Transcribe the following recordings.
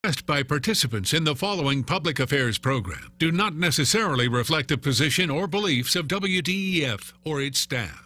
Expressed by participants in the following public affairs program do not necessarily reflect the position or beliefs of WDEF or its staff.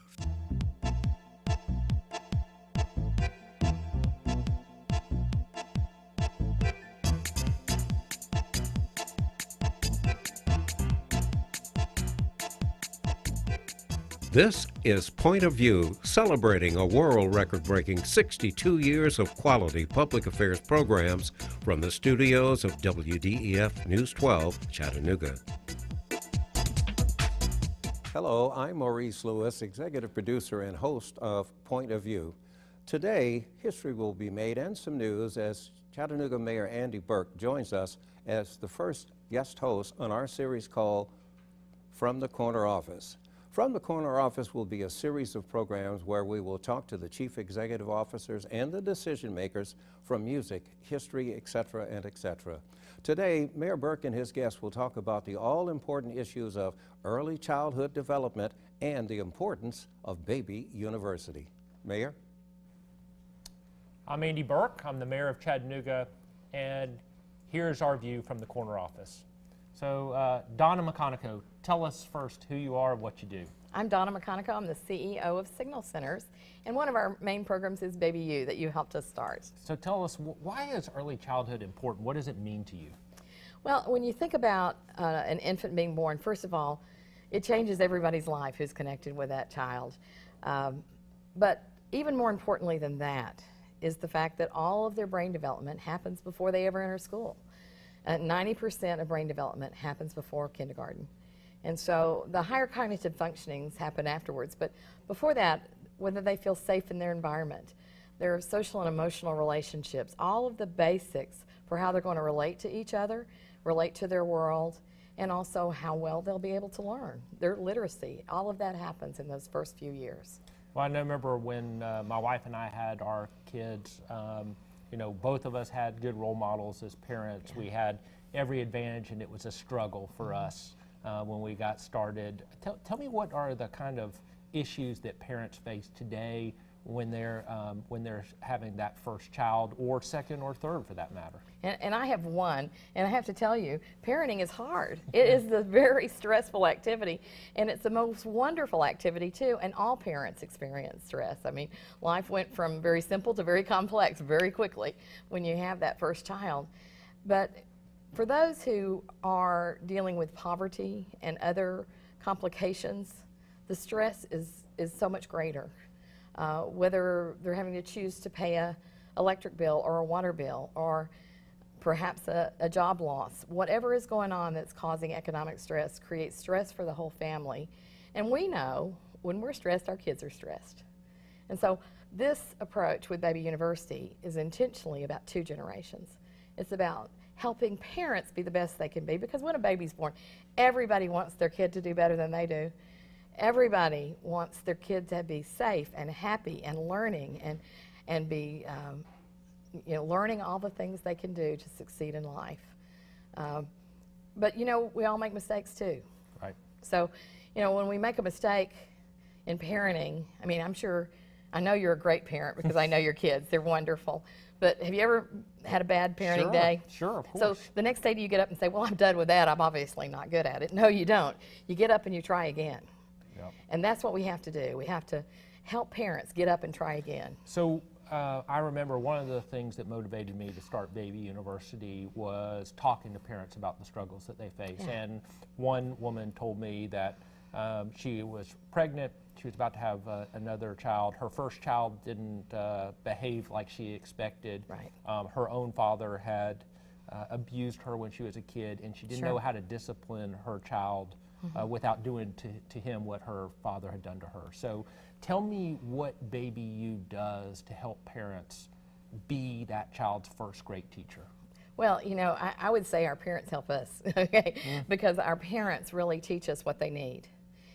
This is Point of View, celebrating a world record-breaking 62 years of quality public affairs programs from the studios of WDEF News 12, Chattanooga. Hello, I'm Maurice Lewis, executive producer and host of Point of View. Today, history will be made and some news as Chattanooga Mayor Andy Burke joins us as the first guest host on our series called From the Corner Office. From the Corner Office will be a series of programs where we will talk to the chief executive officers and the decision makers from music, history, etc., and etc. Today, Mayor Burke and his guests will talk about the all-important issues of early childhood development and the importance of Baby University. Mayor? I'm Andy Burke. I'm the mayor of Chattanooga, and here's our view from the Corner Office. So, Donna McConico, tell us first who you are and what you do. I'm Donna McConico. I'm the CEO of Signal Centers, and one of our main programs is Baby U that you helped us start. So tell us, why is early childhood important? What does it mean to you? Well, when you think about an infant being born, first of all, it changes everybody's life who's connected with that child. But even more importantly than that is the fact that all of their brain development happens before they ever enter school. 90% of brain development happens before kindergarten. And so the higher cognitive functionings happen afterwards. But before that, whether they feel safe in their environment, their social and emotional relationships, all of the basics for how they're going to relate to each other, relate to their world, and also how well they'll be able to learn. Their literacy, all of that happens in those first few years. Well, I remember when my wife and I had our kids, you know, both of us had good role models as parents. Yeah. We had every advantage, and it was a struggle for us when we got started. Tell me, what are the kind of issues that parents face today when they're having that first child, or second or third for that matter? And I have one, and I have to tell you, parenting is hard. It is a very stressful activity, and it's the most wonderful activity too, and all parents experience stress. I mean, life went from very simple to very complex very quickly when you have that first child. But for those who are dealing with poverty and other complications, the stress is so much greater. Whether they're having to choose to pay an electric bill or a water bill, or perhaps a job loss, whatever is going on that's causing economic stress creates stress for the whole family. And we know when we're stressed, our kids are stressed. And so this approach with Baby University is intentionally about two generations. It's about helping parents be the best they can be, because when a baby's born, everybody wants their kid to do better than they do. Everybody wants their kid to be safe and happy and learning and be you know, learning all the things they can do to succeed in life. But you know, we all make mistakes too. Right. So, you know, when we make a mistake in parenting, I mean, I know you're a great parent because I know your kids. They're wonderful. But have you ever had a bad parenting day? Sure, of course. So the next day, do you get up and say, well, I'm done with that. I'm obviously not good at it. No, you don't. You get up and you try again. Yep. And that's what we have to do. We have to help parents get up and try again. So I remember one of the things that motivated me to start Baby University was talking to parents about the struggles that they face. Yeah. And one woman told me that she was pregnant. She was about to have another child. Her first child didn't behave like she expected. Right. Her own father had abused her when she was a kid, and she didn't know how to discipline her child without doing to him what her father had done to her. So tell me what Baby U does to help parents be that child's first great teacher. Well, you know, I would say our parents help us, okay? Because our parents really teach us what they need.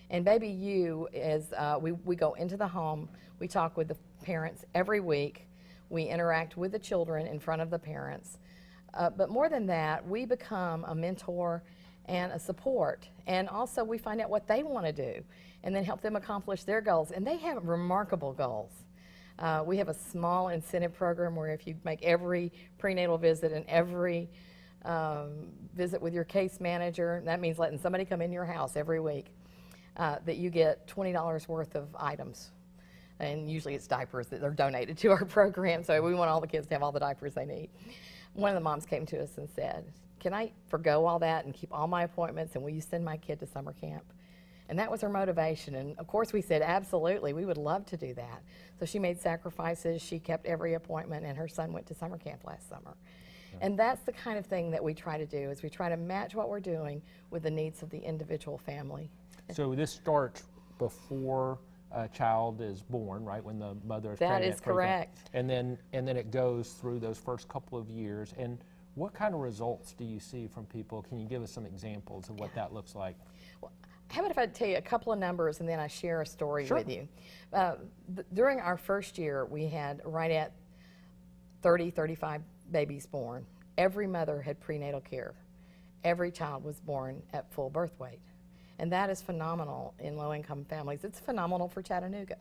And Baby U is, we go into the home, we talk with the parents every week, we interact with the children in front of the parents. But more than that, we become a mentor and a support. And also we find out what they want to do and then help them accomplish their goals. And they have remarkable goals. We have a small incentive program where if you make every prenatal visit and every visit with your case manager, that means letting somebody come in your house every week, that you get $20 worth of items. And usually it's diapers that are donated to our program, so we want all the kids to have all the diapers they need. One of the moms came to us and said, can I forgo all that and keep all my appointments, and will you send my kid to summer camp? And that was her motivation, and of course we said, absolutely, we would love to do that. So she made sacrifices, she kept every appointment, and her son went to summer camp last summer. Yeah. And that's the kind of thing that we try to do, is we try to match what we're doing with the needs of the individual family. So this starts before a child is born, right, when the mother is pregnant? That is correct. And then it goes through those first couple of years. And what kind of results do you see from people? Can you give us some examples of what that looks like? Well, how about if I tell you a couple of numbers and then I share a story Sure. with you? During our first year, we had right at 30, 35 babies born. Every mother had prenatal care. Every child was born at full birth weight. And that is phenomenal in low-income families. It's phenomenal for Chattanooga.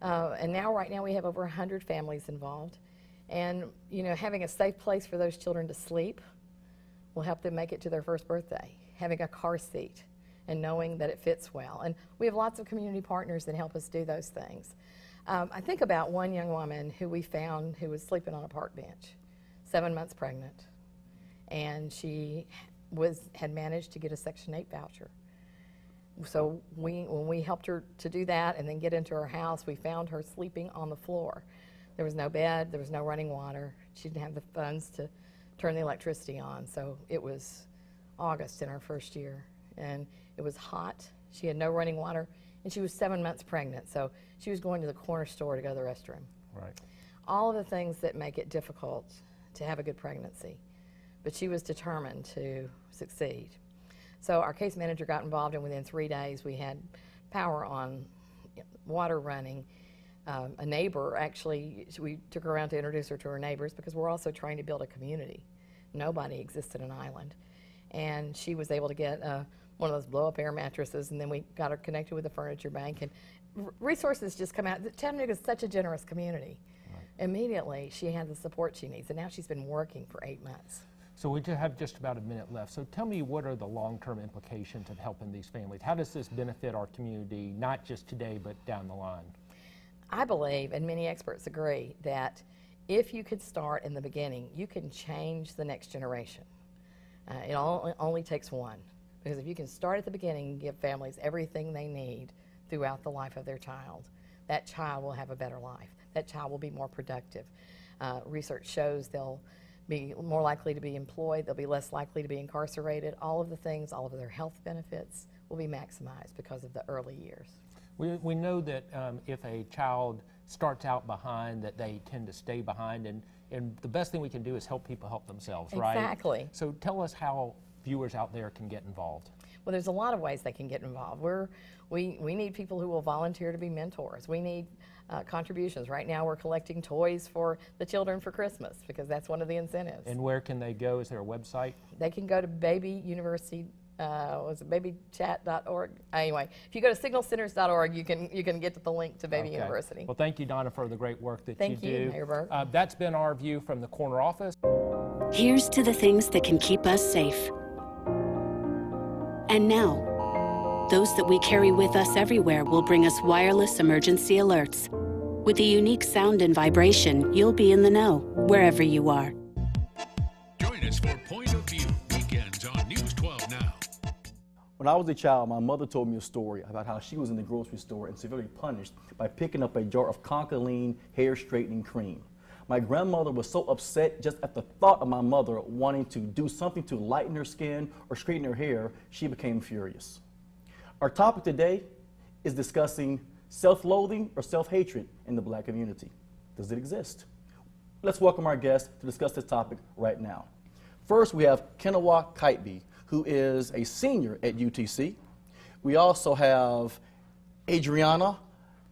And now, right now, we have over 100 families involved. And, you know, having a safe place for those children to sleep will help them make it to their first birthday. Having a car seat and knowing that it fits well. And we have lots of community partners that help us do those things. I think about one young woman who we found who was sleeping on a park bench, 7 months pregnant. And she had managed to get a Section 8 voucher. So when we helped her to do that and then get into her house, we found her sleeping on the floor. There was no bed, there was no running water. She didn't have the funds to turn the electricity on. So it was August in our first year, and it was hot. She had no running water, and she was 7 months pregnant. So she was going to the corner store to go to the restroom. Right. All of the things that make it difficult to have a good pregnancy. But she was determined to succeed. So our case manager got involved, and within 3 days we had power on, water running. A neighbor, actually, we took her around to introduce her to her neighbors because we're also trying to build a community. Nobody exists in an island. And she was able to get one of those blow-up air mattresses, and then we got her connected with the furniture bank. And resources just come out. Chattanooga is such a generous community. Right. Immediately, she had the support she needs, and now she's been working for 8 months. So we have just about a minute left. So tell me, what are the long-term implications of helping these families? How does this benefit our community, not just today, but down the line? I believe, and many experts agree, that if you could start in the beginning, you can change the next generation. It only takes one. Because if you can start at the beginning and give families everything they need throughout the life of their child, that child will have a better life. That child will be more productive. Research shows they'll be more likely to be employed, they'll be less likely to be incarcerated. All of the things, all of their health benefits will be maximized because of the early years. We know that if a child starts out behind, that they tend to stay behind, and the best thing we can do is help people help themselves, right? Exactly. So tell us how viewers out there can get involved. Well, there's a lot of ways they can get involved. We need people who will volunteer to be mentors. We need contributions. Right now we're collecting toys for the children for Christmas because that's one of the incentives. And where can they go? Is there a website? They can go to Baby University, was it babychat.org? Anyway, if you go to signalcenters.org, you can get to the link to Baby University. Well, thank you, Donna, for the great work that Thank you do. Mayor Burke. That's been our view from the corner office. Here's to the things that can keep us safe. And now, those that we carry with us everywhere will bring us wireless emergency alerts. With the unique sound and vibration, you'll be in the know, wherever you are. Join us for Point of View, weekends on News 12 Now. When I was a child, my mother told me a story about how she was in the grocery store and severely punished by picking up a jar of Concoline hair straightening cream. My grandmother was so upset just at the thought of my mother wanting to do something to lighten her skin or straighten her hair, she became furious. Our topic today is discussing self-loathing or self-hatred in the Black community. Does it exist? Let's welcome our guest to discuss this topic right now. First, we have Kenewa Kitebe, who is a senior at UTC. We also have Adriana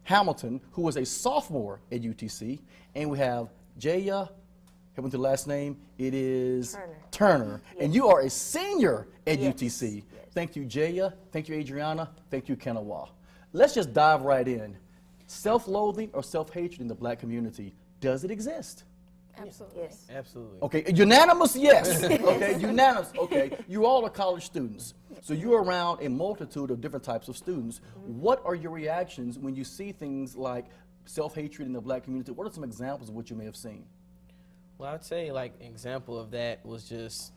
Hamilton, who is a sophomore at UTC. And we have Jaya, help me with the last name, it is Turner. Yes. And you are a senior at UTC. Yes. Thank you, Jaya. Thank you, Adriana. Thank you, Kenewa. Let's just dive right in. Self-loathing or self-hatred in the black community, does it exist? Absolutely. Yes. Absolutely. Okay, unanimous yes. Okay, unanimous. Okay, you all are college students. So you're around a multitude of different types of students. What are your reactions when you see things like self-hatred in the black community? What are some examples of what you may have seen? Well, I'd say like an example of that was just,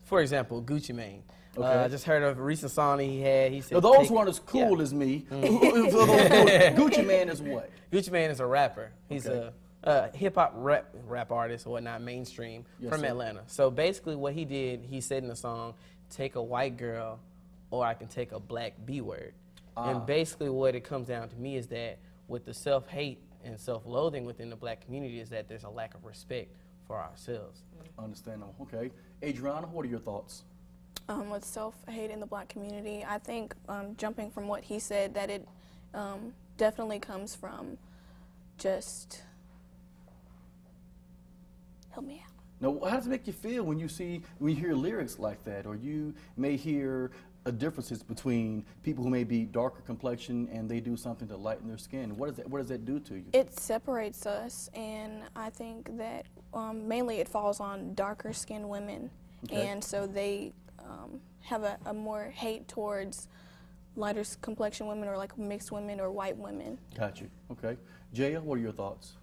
for example, Gucci Mane. Okay. I just heard of a recent song that he had. He said, Now, those "Take-" who aren't as cool Yeah. as me, Gucci Mane is what? Gucci Mane is a rapper. He's Okay. a hip-hop rap artist or whatnot, mainstream, Yes, from sir. Atlanta. So basically what he did, he said in the song, take a white girl or I can take a black B-word. And basically what it comes down to me is that with the self-hate and self-loathing within the black community is that there's a lack of respect for ourselves. Understandable. Okay. Adriana, what are your thoughts? With self-hate in the black community, I think, jumping from what he said, that it definitely comes from just, help me out. Now, how does it make you feel when you hear lyrics like that, or you may hear differences between people who may be darker complexion and they do something to lighten their skin? What does that do to you? It separates us, and I think that mainly it falls on darker skinned women, Okay. and so they have a more hate towards lighter complexion women or like mixed women or white women. Got you. Okay. Jaya, what are your thoughts?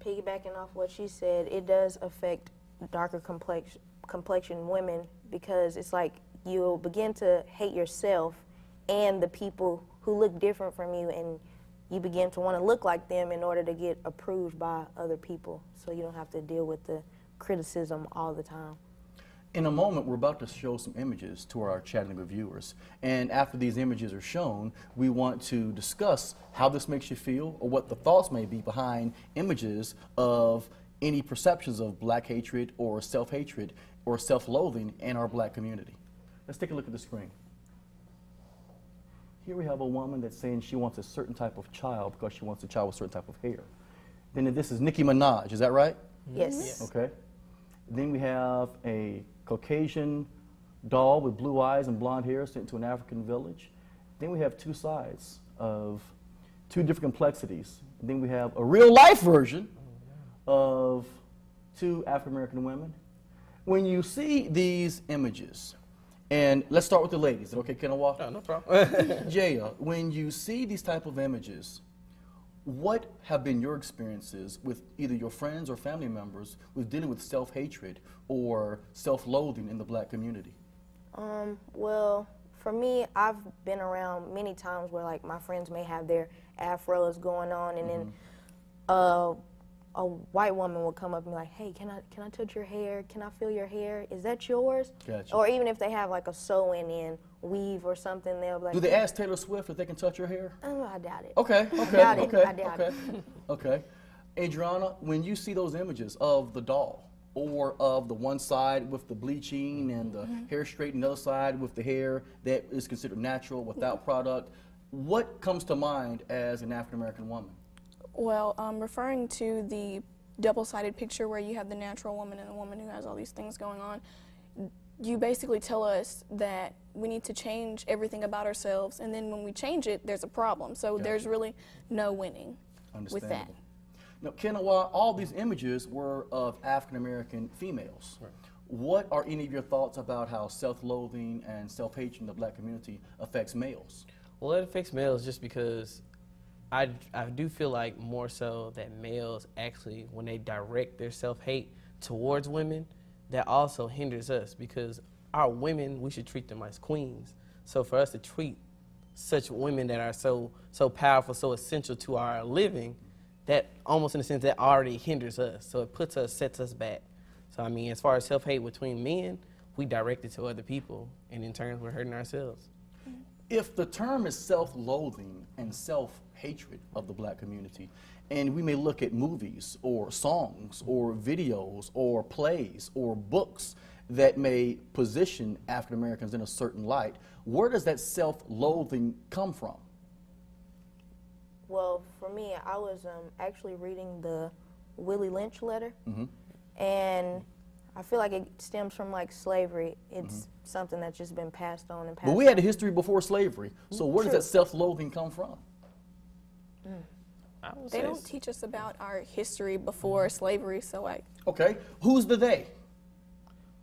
Piggybacking off what she said, it does affect darker complexion women because it's like you'll begin to hate yourself and the people who look different from you, and you begin to want to look like them in order to get approved by other people, so you don't have to deal with the criticism all the time. In a moment, we're about to show some images to our Chattanooga viewers. And after these images are shown, we want to discuss how this makes you feel or what the thoughts may be behind images of any perceptions of black hatred or self-hatred or self-loathing in our black community. Let's take a look at the screen. Here we have a woman that's saying she wants a certain type of child because she wants a child with a certain type of hair. Then this is Nicki Minaj, is that right? Yes. Okay. Then we have a Caucasian doll with blue eyes and blonde hair sent to an African village. Then we have two sides of two different complexities. Then we have a real life version of two African American women. When you see these images, and let's start with the ladies, okay, Kenawa? Oh, no problem. Jaya, when you see these type of images, what have been your experiences with either your friends or family members with dealing with self-hatred or self-loathing in the black community? Well, for me, I've been around many times where like my friends may have their afros going on, and then a white woman will come up and be like, "Hey, can I touch your hair? Can I feel your hair? Is that yours?" Gotcha. Or even if they have like a sew-in weave or something, they'll be like, Do they ask Taylor Swift if they can touch your hair? I doubt it. Okay, I okay, doubt it. okay, I doubt okay, it. okay. Adriana, when you see those images of the doll or of the one side with the bleaching and the hair straight and the other side with the hair that is considered natural without product, what comes to mind as an African American woman? Well, referring to the double-sided picture where you have the natural woman and the woman who has all these things going on, you basically tell us that we need to change everything about ourselves, and then when we change it, there's a problem. So there's really no winning with that. Understandable. Now, Kenawa, all these images were of African American females. Right. What are any of your thoughts about how self-loathing and self-hatred in the black community affects males? Well, it affects males just because I do feel like more so that males actually, when they direct their self-hate towards women, that also hinders us because our women, we should treat them as queens. So for us to treat such women that are so powerful, so essential to our living, that almost in a sense that already hinders us. So it sets us back. So I mean, as far as self-hate between men, we direct it to other people, and in turn we're hurting ourselves. If the term is self-loathing and self-hatred of the black community, and we may look at movies or songs or videos or plays or books that may position African Americans in a certain light, where does that self-loathing come from? Well, for me, I was actually reading the Willie Lynch letter, and I feel like it stems from like slavery. It's something that's just been passed on and passed But we had a history before slavery, so where does True. that self-loathing come from? They don't teach us about our history before slavery, so like. Okay, who's the they?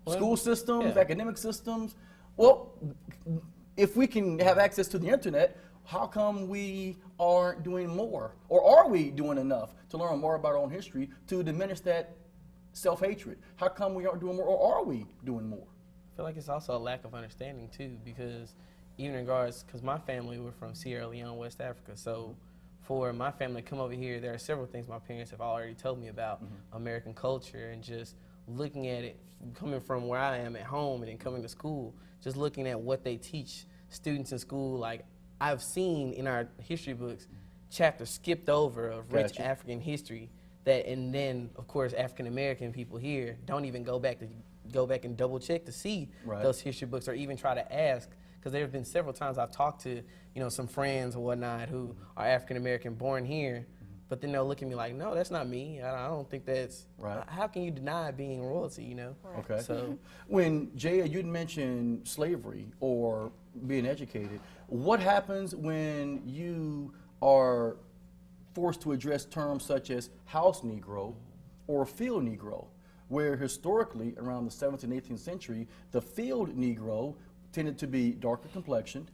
School systems, academic systems. Well, if we can have access to the internet, how come we aren't doing more? Or are we doing enough to learn more about our own history to diminish that self-hatred? How come we aren't doing more, or are we doing more? I feel like it's also a lack of understanding too, because even in regards, because my family were from Sierra Leone, West Africa, so for my family to come over here, there are several things my parents have already told me about American culture, and just looking at it, coming from where I am at home and then coming to school, just looking at what they teach students in school. Like, I've seen in our history books chapters skipped over of rich African history that, and then of course African American people here don't even go back and double check to see those history books, or even try to ask, because there have been several times I've talked to, you know, some friends or whatnot who are African American born here, but then they'll look at me like, no, that's not me. I don't think that's How can you deny being royalty, you know? Okay. So when Jaya, you'd mentioned slavery or being educated, what happens when you are forced to address terms such as house Negro or field Negro, where historically around the 17th and 18th century, the field Negro tended to be darker complexioned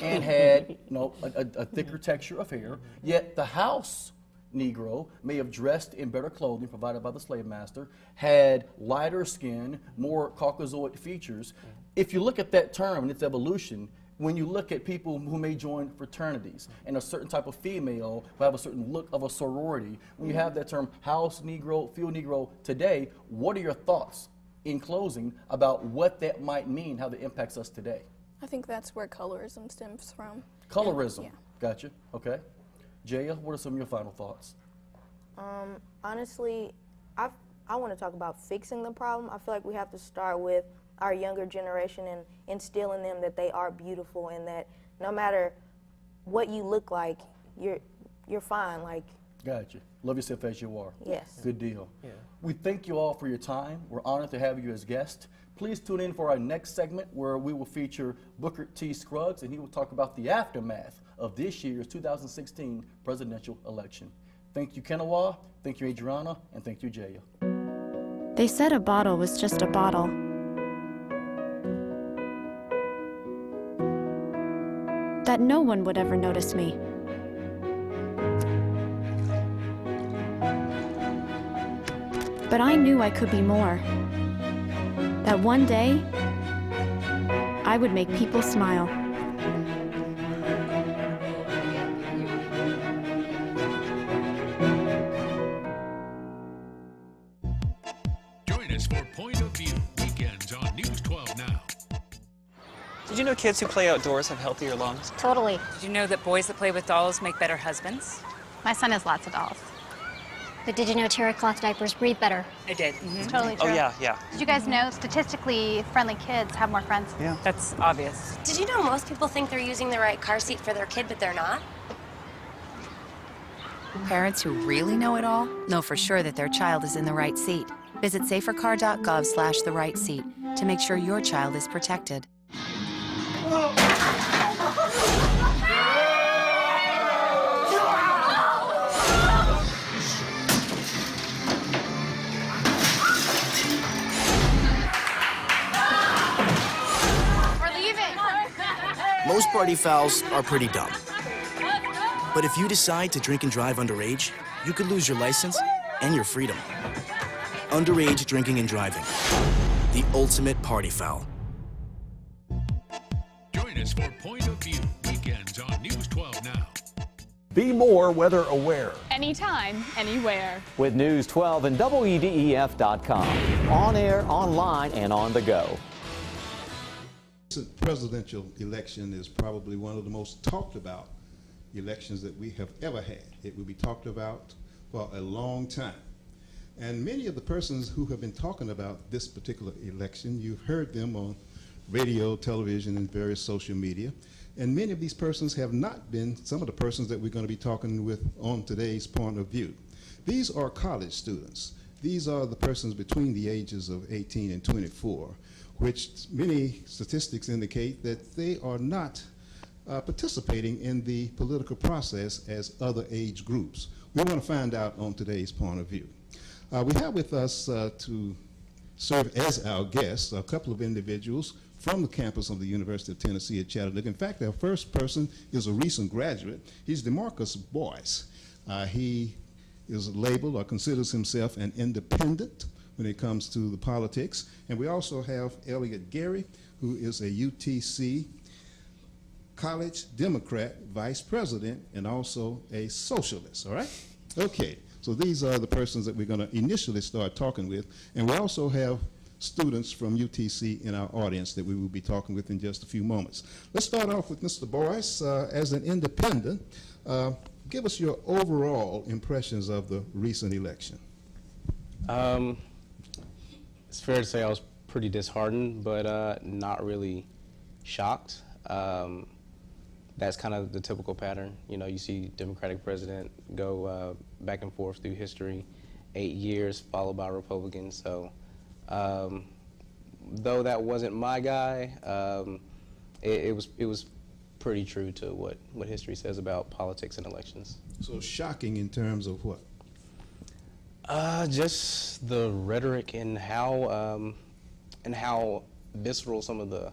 and had, you know, a thicker texture of hair, yet the house Negro may have dressed in better clothing provided by the slave master, had lighter skin, more Caucasoid features. If you look at that term and its evolution, when you look at people who may join fraternities and a certain type of female who have a certain look of a sorority, when you have that term house Negro, field Negro today, what are your thoughts in closing about what that might mean, how that impacts us today? I think that's where colorism stems from. Colorism, Yeah. Gotcha, okay. Jaya, what are some of your final thoughts? Honestly, I want to talk about fixing the problem. I feel like we have to start with our younger generation and instill in them that they are beautiful, and that no matter what you look like, you're fine. Like, Gotcha. Love yourself as you are. Yes. Good deal. Yeah. We thank you all for your time. We're honored to have you as guests. Please tune in for our next segment where we will feature Booker T. Scruggs, and he will talk about the aftermath of this year's 2016 presidential election. Thank you, Kenawa. Thank you, Adriana. And thank you, Jaya. They said a bottle was just a bottle. That no one would ever notice me. But I knew I could be more. That one day, I would make people smile. Join us for Point of View, weekends on News 12 Now. Did you know kids who play outdoors have healthier lungs? Totally. Did you know that boys that play with dolls make better husbands? My son has lots of dolls. But did you know terry cloth diapers breathe better? I did. It's totally true. Oh, yeah. Did you guys know statistically friendly kids have more friends? Yeah. That's obvious. Did you know most people think they're using the right car seat for their kid, but they're not? Parents who really know it all know for sure that their child is in the right seat. Visit safercar.gov/the-right-seat to make sure your child is protected. Most party fouls are pretty dumb. But if you decide to drink and drive underage, you could lose your license and your freedom. Underage drinking and driving. The ultimate party foul. Join us for Point of View, weekends on News 12 Now. Be more weather aware. Anytime, anywhere. With News 12 and WEDEF.com. On air, online, and on the go. The presidential election is probably one of the most talked about elections that we have ever had. It will be talked about for a long time. And many of the persons who have been talking about this particular election, you've heard them on radio, television, and various social media. And many of these persons have not been some of the persons that we're going to be talking with on today's Point of View. These are college students. These are the persons between the ages of 18 and 24, which many statistics indicate that they are not participating in the political process as other age groups. We want to find out on today's point of view. We have with us to serve as our guests a couple of individuals from the campus of the University of Tennessee at Chattanooga. In fact, our first person is a recent graduate. He's DeMarcus Boyce. He is labeled or considers himself an independent when it comes to the politics. And we also have Elliot Gary, who is a UTC College Democrat Vice President and also a socialist, all right? Okay, so these are the persons that we're going to initially start talking with. And we also have students from UTC in our audience that we will be talking with in just a few moments. Let's start off with Mr. Boyce. As an independent, give us your overall impressions of the recent election. It's fair to say I was pretty disheartened, but not really shocked. That's kind of the typical pattern. You know, you see Democratic president go back and forth through history, 8 years followed by Republicans. So though that wasn't my guy, it was pretty true to what history says about politics and elections. So shocking in terms of what? Just the rhetoric and how visceral some of the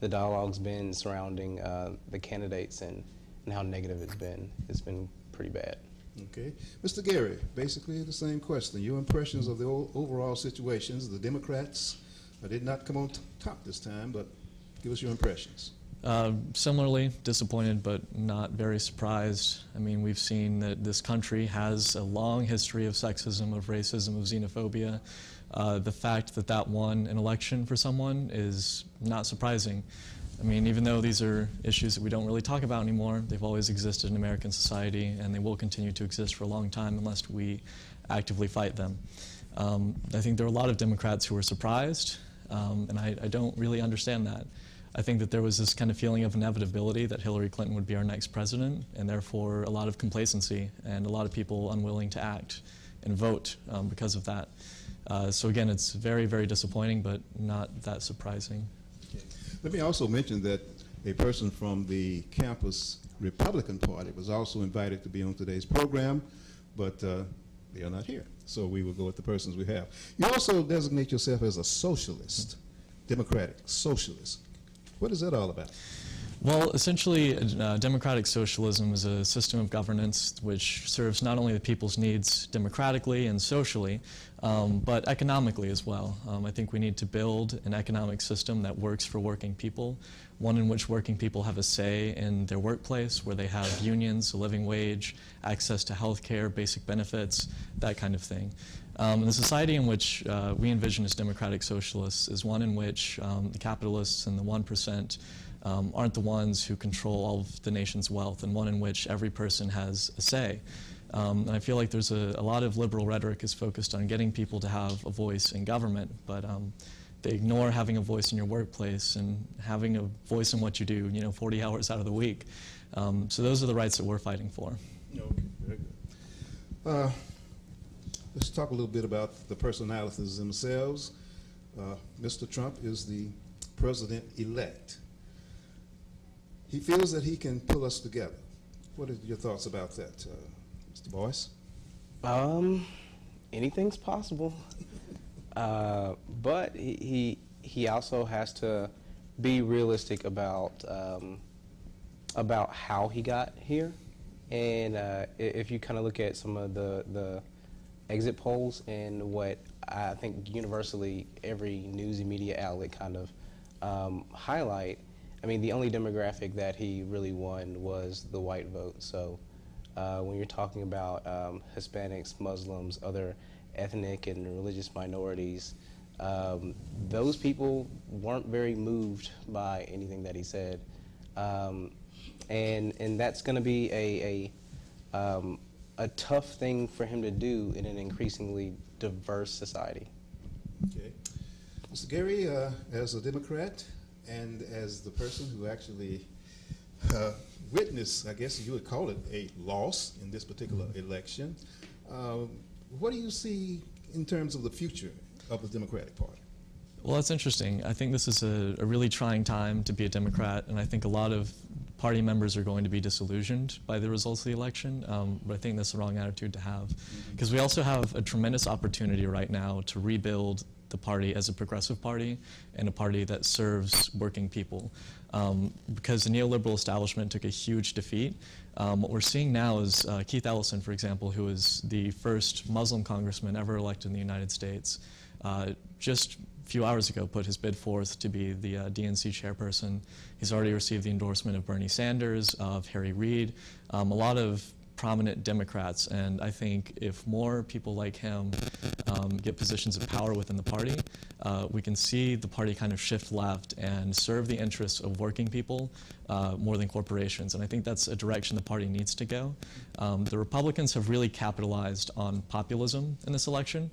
dialogue's been surrounding the candidates and how negative it's been. It's been pretty bad. Okay. Mr. Gary, basically the same question. Your impressions of the overall situations. The Democrats did not come on top this time, but give us your impressions. Similarly, disappointed but not very surprised. I mean, we've seen that this country has a long history of sexism, of racism, of xenophobia. The fact that that won an election for someone is not surprising. I mean, even though these are issues that we don't really talk about anymore, they've always existed in American society, and they will continue to exist for a long time unless we actively fight them. I think there are a lot of Democrats who were surprised, and I don't really understand that. I think that there was this kind of feeling of inevitability that Hillary Clinton would be our next president, and therefore a lot of complacency and a lot of people unwilling to act and vote because of that. So again, it's very, very disappointing, but not that surprising. Okay. Let me also mention that a person from the campus Republican Party was also invited to be on today's program, but they are not here. So we will go with the persons we have. You also designate yourself as a socialist, democratic socialist. What is that all about? Well, essentially, democratic socialism is a system of governance which serves not only the people's needs democratically and socially, but economically as well. I think we need to build an economic system that works for working people, one in which working people have a say in their workplace, where they have unions, a living wage, access to health care, basic benefits, that kind of thing. The society in which we envision as democratic socialists is one in which the capitalists and the 1% aren't the ones who control all of the nation's wealth, and one in which every person has a say. And I feel like there's a lot of liberal rhetoric is focused on getting people to have a voice in government, but they ignore having a voice in your workplace and having a voice in what you do, 40 hours out of the week. So those are the rights that we're fighting for. Okay, very good. Let's talk a little bit about the personalities themselves. Mr. Trump is the president-elect. He feels that he can pull us together. What are your thoughts about that, Mr. Boyce? Anything's possible. But he also has to be realistic about how he got here. And if you kind of look at some of the exit polls and what I think universally every news and media outlet kind of highlight, I mean, the only demographic that he really won was the white vote. So when you're talking about Hispanics, Muslims, other ethnic and religious minorities, those people weren't very moved by anything that he said. And that's going to be a tough thing for him to do in an increasingly diverse society. Okay. Mr. Gary, as a Democrat and as the person who actually witnessed, I guess you would call it a loss in this particular election, what do you see in terms of the future of the Democratic Party? Well, that's interesting. I think this is a really trying time to be a Democrat, and I think a lot of party members are going to be disillusioned by the results of the election, but I think that's the wrong attitude to have. Because we also have a tremendous opportunity right now to rebuild the party as a progressive party and a party that serves working people. Because the neoliberal establishment took a huge defeat, what we're seeing now is Keith Ellison, for example, who is the first Muslim congressman ever elected in the United States, just a few hours ago put his bid forth to be the DNC chairperson. He's already received the endorsement of Bernie Sanders, of Harry Reid, a lot of prominent Democrats, and I think if more people like him get positions of power within the party, we can see the party kind of shift left and serve the interests of working people more than corporations, and I think that's a direction the party needs to go. The Republicans have really capitalized on populism in this election,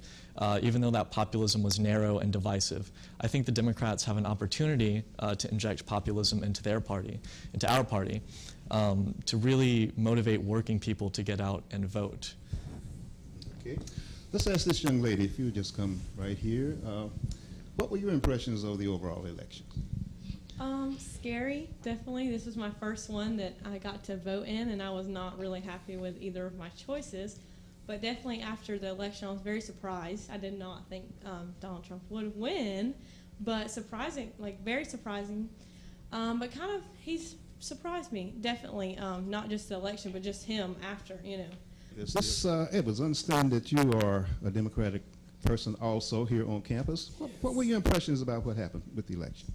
even though that populism was narrow and divisive. I think the Democrats have an opportunity to inject populism into their party, into our party, to really motivate working people to get out and vote. Okay. Let's ask this young lady, if you would just come right here. What were your impressions of the overall election? Scary, definitely. This was my first one that I got to vote in, and I was not really happy with either of my choices. But definitely after the election, I was very surprised. I did not think Donald Trump would win, but surprising, like very surprising. But kind of, he's surprised me, definitely. Not just the election, but just him after, you know. Ms. Edwards, understand that you are a Democratic person also here on campus. What were your impressions about what happened with the election?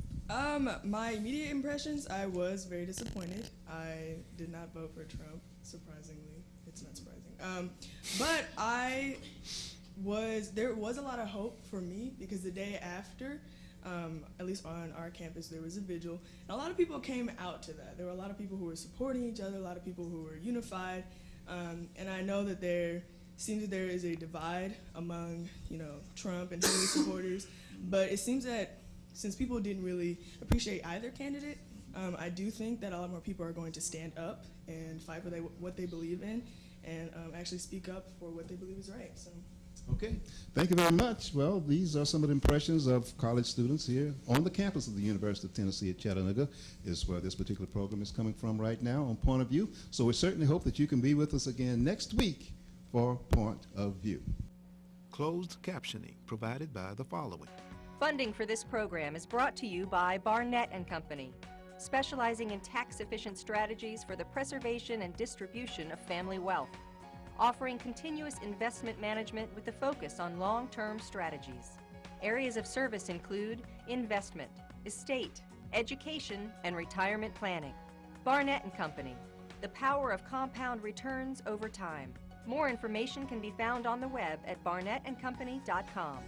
My immediate impressions, I was very disappointed. I did not vote for Trump, surprisingly. It's not surprising. But there was a lot of hope for me because the day after, at least on our campus, there was a vigil. And a lot of people came out to that. There were a lot of people who were supporting each other, a lot of people who were unified. And I know that there seems that there is a divide among, you know, Trump and Hillary supporters. But it seems that since people didn't really appreciate either candidate, I do think that a lot more people are going to stand up and fight for what they believe in and actually speak up for what they believe is right. So. Okay, thank you very much. Well, these are some of the impressions of college students here on the campus of the University of Tennessee at Chattanooga, is where this particular program is coming from right now on Point of View. So we certainly hope that you can be with us again next week for Point of View. Closed captioning provided by the following. Funding for this program is brought to you by Barnett & Company, specializing in tax-efficient strategies for the preservation and distribution of family wealth, offering continuous investment management with a focus on long-term strategies. Areas of service include investment, estate, education, and retirement planning. Barnett & Company, the power of compound returns over time. More information can be found on the web at barnettandcompany.com.